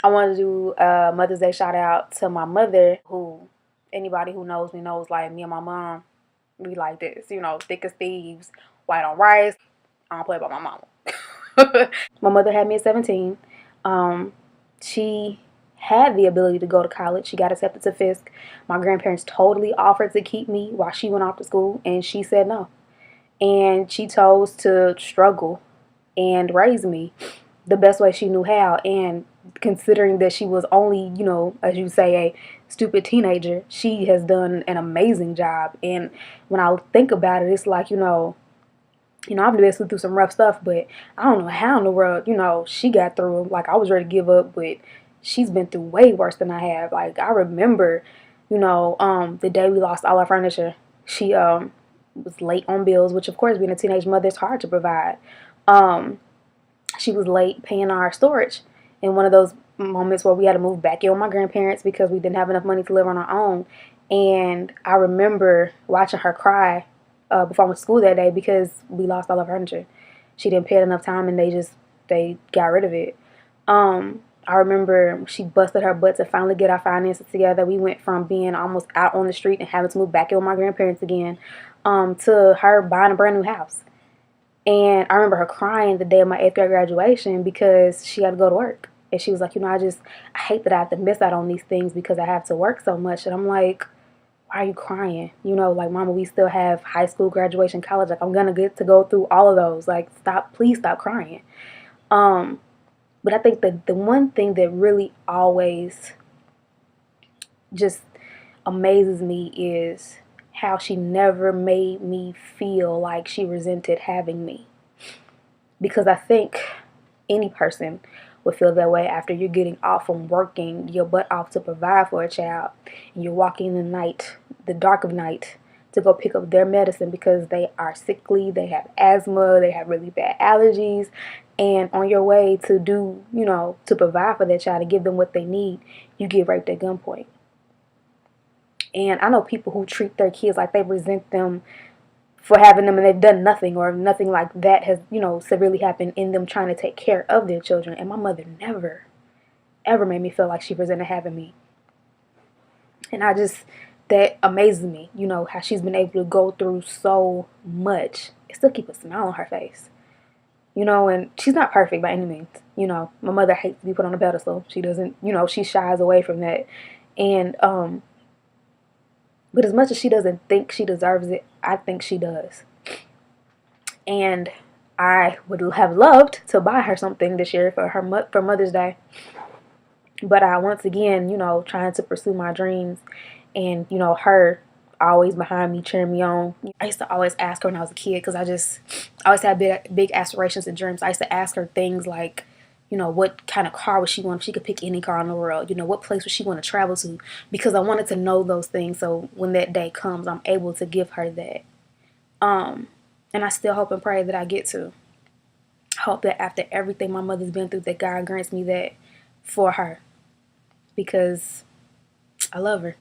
I want to do a Mother's Day shout out to my mother, who anybody who knows me knows, like, me and my mom, we like this, you know, thick as thieves, white on rice. I don't play about my mama. My mother had me at 17. She had the ability to go to college. She got accepted to Fisk. My grandparents totally offered to keep me while she went off to school, and she said no. And she chose to struggle and raise me the best way she knew how. And considering that she was only, you know, as you say, a stupid teenager, she has done an amazing job. And when I think about it, it's like, I've been through some rough stuff, but I don't know how in the world, she got through it. Like, I was ready to give up, but she's been through way worse than I have. Like, I remember, the day we lost all our furniture, she was late on bills, which, of course, being a teenage mother, is hard to provide. She was late paying our storage in one of those moments where we had to move back in with my grandparents because we didn't have enough money to live on our own. And I remember watching her cry before I went to school that day because we lost all of her furniture. She didn't pay it enough time, and they got rid of it. I remember she busted her butt to finally get our finances together. We went from being almost out on the street and having to move back in with my grandparents again to her buying a brand new house. And I remember her crying the day of my 8th grade graduation because she had to go to work. And she was like, I hate that I have to miss out on these things because I have to work so much. And I'm like, why are you crying? Like, Mama, we still have high school, graduation, college. Like, I'm going to get to go through all of those. Like, please stop crying. But I think the one thing that really always just amazes me is how she never made me feel like she resented having me. Because I think any person would feel that way after you're getting off from working your butt off to provide for a child, and you're walking in the night, the dark of night, to go pick up their medicine because they are sickly, they have asthma, they have really bad allergies, and on your way to do, to provide for their child and give them what they need, you get raped at gunpoint. And I know people who treat their kids like they resent them for having them and they've done nothing, or nothing like that has, severely happened in them trying to take care of their children. And my mother never, ever made me feel like she resented having me. And that amazes me, how she's been able to go through so much and still keep a smile on her face. And she's not perfect by any means. My mother hates to be put on a pedestal. She doesn't, she shies away from that. And, but as much as she doesn't think she deserves it, I think she does. And I would have loved to buy her something this year for Mother's Day. But I, once again, trying to pursue my dreams, and, her always behind me, cheering me on. I used to always ask her when I was a kid, because I always had big aspirations and dreams. I used to ask her things like, what kind of car would she want if she could pick any car in the world? What place would she want to travel to? Because I wanted to know those things, so when that day comes, I'm able to give her that. And I still hope and pray that I get to. Hope that after everything my mother's been through, that God grants me that for her. Because I love her.